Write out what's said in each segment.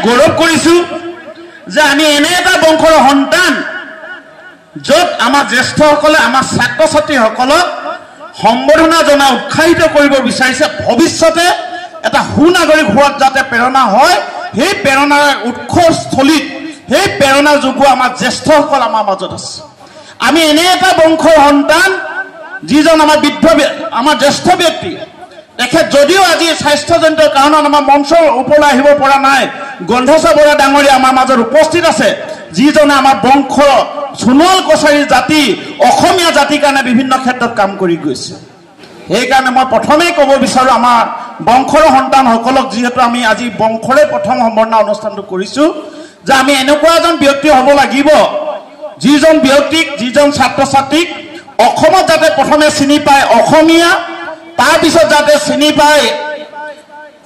গৌৰৱ কৰিছোঁ যে আমি এনে এটা বংশৰ সন্তান য'ত আমাৰ জ্যেষ্ঠসকলে আমাৰ ছাত্ৰ ছাত্ৰীসকলক সম্বৰ্ধনা জনাই উৎসাহিত কৰিব বিচাৰিছে ভৱিষ্যতে এটা সুনাগৰিক হোৱাত যাতে প্ৰেৰণা হয় সেই প্ৰেৰণাৰ উৎসস্থলীত সেই প্ৰেৰণা যোগোৱা আমাৰ জ্যেষ্ঠসকল আমাৰ মাজত আছে আমি এনে এটা বংশৰ সন্তান যিজন আমাৰ জ্যেষ্ঠ ব্যক্তি তেখেত যদিও আজি স্বাস্থ্যজনিত কাৰণত আমাৰ মঞ্চৰ ওপৰলৈ আহিব পৰা নাই গন্ধেশ্বৰ বৰা ডাঙৰীয়া আমাৰ মাজত উপস্থিত আছে যিজনে আমাৰ বংশ সোণোৱাল কছাৰীৰ জাতি অসমীয়া জাতিৰ কাৰণে বিভিন্ন ক্ষেত্ৰত কাম কৰি গৈছে সেইকাৰণে মই প্ৰথমেই ক'ব বিচাৰোঁ আমাৰ বংশৰ সন্তানসকলক যিহেতু আমি আজি বংশৰে প্ৰথম সম্বৰ্ধনা অনুষ্ঠানটো কৰিছোঁ যে আমি এনেকুৱা এজন ব্যক্তি হ'ব লাগিব যিজন ব্যক্তিক যিজন ছাত্ৰ ছাত্ৰীক অসমত যাতে প্ৰথমে চিনি পায় অসমীয়া তাৰপিছত যাতে চিনি পায়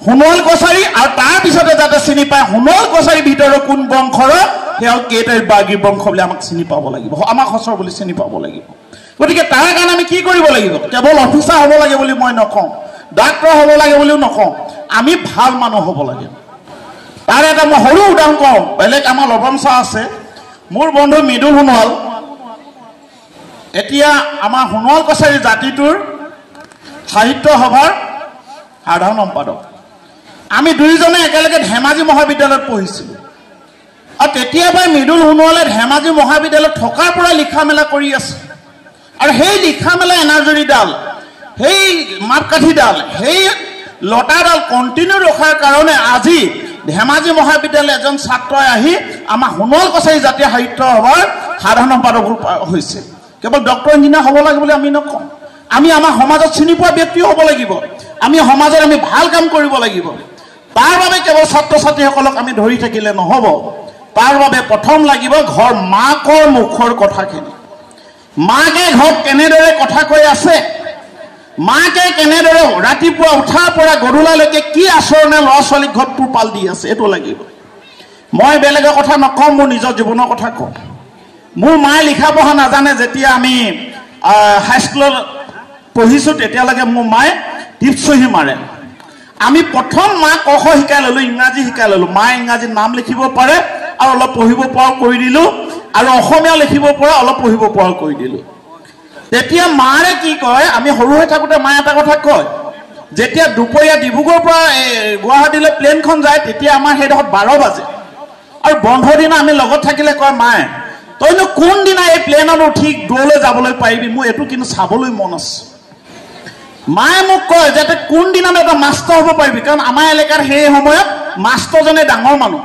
সোণোৱাল কছাৰী আৰু তাৰপিছতে যাতে চিনি পায় সোণোৱাল কছাৰীৰ ভিতৰত কোন বংশৰ সেয়াও কেইটাৰ বাগী বংশ বুলি আমাক চিনি পাব লাগিব আমাক সঁচৰ বুলি চিনি পাব লাগিব গতিকে তাৰ কাৰণে আমি কি কৰিব লাগিব কেৱল অফিচাৰ হ'ব লাগে বুলি মই নকওঁ ডাক্তৰ হ'ব লাগে বুলিও নকওঁ আমি ভাল মানুহ হ'ব লাগে তাৰ এটা মই সৰু উদাহৰণ কওঁ বেলেগ আমাৰ লবন চাহ আছে মোৰ বন্ধু মৃদুল সোণোৱাল এতিয়া আমাৰ সোণোৱাল কছাৰী জাতিটোৰ সাহিত্য সভাৰ সাধাৰণ সম্পাদক আমি দুইজনে একেলগে ধেমাজি মহাবিদ্যালয়ত পঢ়িছিলোঁ আৰু তেতিয়াৰ পৰাই মৃদুল সোণোৱালে ধেমাজি মহাবিদ্যালয়ত থকাৰ পৰা লিখা মেলা কৰি আছে আৰু সেই লিখা মেলা এনাজৰীডাল সেই মাপকাঠিডাল সেই লতাডাল কণ্টিনিউ ৰখাৰ কাৰণে আজি ধেমাজি মহাবিদ্যালয় এজন ছাত্ৰই আহি আমাৰ সোণোৱাল কছাৰী জাতীয় সাহিত্য সভাৰ সাধাৰণ সম্পাদক হৈছে কেৱল ডক্টৰ ইঞ্জিনিয়াৰ হ'ব লাগে বুলি আমি নকওঁ আমি আমাৰ সমাজত চিনি পোৱা ব্যক্তি হ'ব লাগিব আমি সমাজত আমি ভাল কাম কৰিব লাগিব তাৰ বাবে কেৱল ছাত্ৰ ছাত্ৰীসকলক আমি ধৰি থাকিলে নহ'ব তাৰ বাবে প্ৰথম লাগিব ঘৰ মাকৰ মুখৰ কথাখিনি মাকে ঘৰত কেনেদৰে কথা কৈ আছে মাকে কেনেদৰে ৰাতিপুৱা উঠাৰ পৰা গধূলালৈকে কি আচৰণে ল'ৰা ছোৱালীক ঘৰত পোহপাল দি আছে এইটো লাগিব মই বেলেগৰ কথা নকওঁ মোৰ নিজৰ জীৱনৰ কথা কওঁ মোৰ মায়ে লিখা পঢ়া নাজানে যেতিয়া আমি হাইস্কুলত পঢ়িছোঁ তেতিয়ালৈকে মোৰ মায়ে টিপচহি মাৰে আমি প্ৰথম মা ক খ শিকাই ল'লোঁ ইংৰাজী শিকাই ল'লোঁ মায়ে ইংৰাজীত নাম লিখিব পাৰে আৰু অলপ পঢ়িব পৰাও কৰি দিলোঁ আৰু অসমীয়া লিখিব পৰা অলপ পঢ়িব পৰাও কৰি দিলোঁ তেতিয়া মাৰে কি কয় আমি সৰু হৈ থাকোঁতে মায়ে এটা কথা কয় যেতিয়া দুপৰীয়া ডিব্ৰুগড়ৰ পৰা গুৱাহাটীলৈ প্লেনখন যায় তেতিয়া আমাৰ সেইডোখৰত 12 বাজে আৰু বন্ধৰ দিনা আমি লগত থাকিলে কয় মায়ে তইনো কোনদিনা এই প্লেনত উঠি দূৰলৈ যাবলৈ পাৰিবি মোৰ এইটো কিন্তু চাবলৈ মন আছে মায়ে মোক কয় যে কোনদিনা এটা মাষ্টৰ হ'ব পাৰিবি কাৰণ আমাৰ এলেকাত সেই সময়ত মাষ্টৰজনে ডাঙৰ মানুহ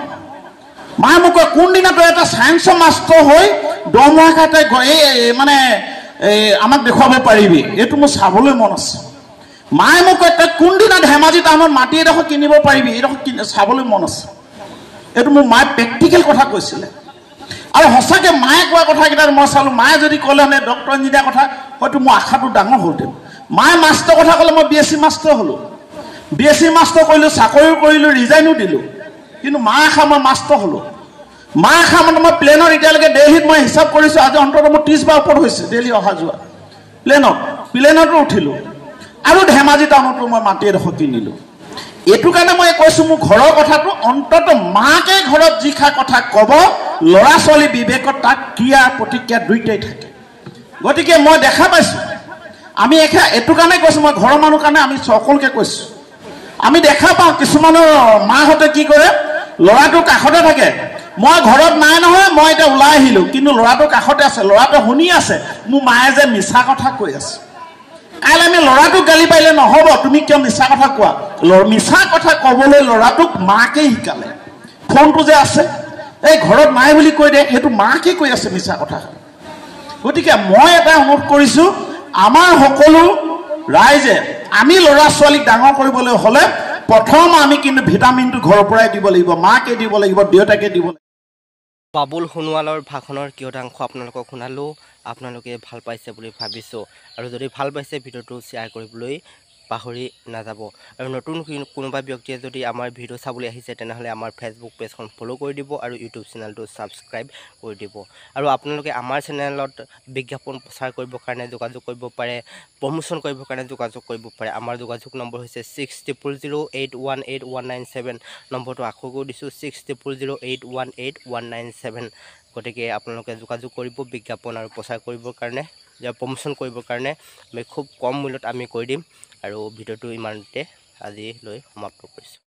মায়ে মোক কয় কোনদিনা তই এটা ছায়েন্সৰ মাষ্টৰ হৈ দৰমহা খাতে মানে আমাক দেখুৱাব পাৰিবি এইটো মোৰ চাবলৈ মন আছে মায়ে মোক কয় তই কোনদিনা ধেমাজি টাউনত মাটি এডোখৰ কিনিব পাৰিবি এইডোখৰ চাবলৈ মন আছে এইটো মোৰ মায়ে প্ৰেক্টিকেল কথা কৈছিলে আৰু সঁচাকৈ মায়ে কোৱা কথাকেইটা মই চালোঁ মায়ে যদি ক'লেহেঁতেন ডক্টৰ ইঞ্জিনিয়াৰ কথা হয়তো মোৰ আশাটো ডাঙৰ হ'লহেঁতেন মায়ে মাষ্টৰ কথা ক'লে মই BSc মাষ্টৰ হ'লোঁ BSc মাষ্টৰ কৰিলোঁ চাকৰিও কৰিলোঁ ৰিজাইনো দিলোঁ কিন্তু মা আশা মই মাষ্টৰ হ'লোঁ মা আশা মানে মই প্লেনত এতিয়ালৈকে দিল্লীত মই হিচাপ কৰিছোঁ আজি অন্ততঃ মোৰ 30 বাৰ ওপৰত হৈছে দিল্লী অহা যোৱা প্লেনতো উঠিলোঁ আৰু ধেমাজি টাউনতো মই মাটি এডোখৰ কিনিলোঁ এইটো কাৰণে মই কৈছোঁ মোৰ ঘৰৰ কথাটো অন্ততঃ মাকে ঘৰত যিষাৰ কথা ক'ব ল'ৰা ছোৱালী বিবেকত তাক ক্ৰিয়া প্ৰতিক্ৰিয়া দুইটাই থাকে গতিকে মই দেখা পাইছোঁ আমি এইটো কাৰণে কৈছোঁ মই ঘৰৰ মানুহ কাৰণে আমি সকলোকে কৈছোঁ আমি দেখা পাওঁ কিছুমানৰ মাহঁতে কি কৰে ল'ৰাটো কাষতে থাকে মই ঘৰত নাই নহয় মই এতিয়া ওলাই আহিলোঁ কিন্তু ল'ৰাটো কাষতে আছে ল'ৰাটো শুনি আছে মোৰ মায়ে যে মিছা কথা কৈ আছে কাইলৈ আমি ল'ৰাটোক গালি পাৰিলে নহ'ব তুমি কিয় মিছা কথা কোৱা মিছা কথা ক'বলৈ ল'ৰাটোক মাকে শিকালে ফোনটো যে আছে এই ঘৰত নাই বুলি কৈ দিয়ে সেইটো মাকে কৈ আছে মিছা কথা গতিকে মই এটা অনুৰোধ কৰিছোঁ আমাৰ সকলো ৰাইজে আমি ল'ৰা ছোৱালীক ডাঙৰ কৰিবলৈ হ'লে প্ৰথম আমি কিন্তু ভিটামিনটো ঘৰৰ পৰাই দিব লাগিব মাকে দিব লাগিব দেউতাকে দিব লাগিব বাবুল সোণোৱালৰ ভাষণৰ কিয়দাংশ আপোনালোকক শুনালোঁ আপোনালোকে ভাল পাইছে বুলি ভাবিছোঁ আৰু যদি ভাল পাইছে ভিডিঅ'টো শ্বেয়াৰ কৰিবলৈ পাহৰি নাযাব আৰু নতুন কোনোবা ব্যক্তিয়ে যদি আমাৰ ভিডিঅ' চাবলৈ আহিছে তেনেহ'লে আমাৰ ফেচবুক পেজখন ফ'ল' কৰি দিব আৰু ইউটিউব চেনেলটো ছাবস্ক্ৰাইব কৰি দিব আৰু আপোনালোকে আমাৰ চেনেলত বিজ্ঞাপন প্ৰচাৰ কৰিবৰ কাৰণে যোগাযোগ কৰিব পাৰে প্ৰমোশ্যন কৰিবৰ কাৰণে যোগাযোগ কৰিব পাৰে আমাৰ যোগাযোগ নম্বৰ হৈছে 6008188197 নম্বৰটো আকৌ কৈ দিছোঁ 6008188197 গতিকে আপোনালোকে যোগাযোগ কৰিব বিজ্ঞাপন আৰু প্ৰচাৰ কৰিবৰ কাৰণে প্ৰমোশ্যন কৰিবৰ কাৰণে আমি খুব কম মূল্যত আমি কৰি দিম আৰু ভিডিঅ'টো ইমানতে আজিলৈ সমাপ্ত কৰিছোঁ।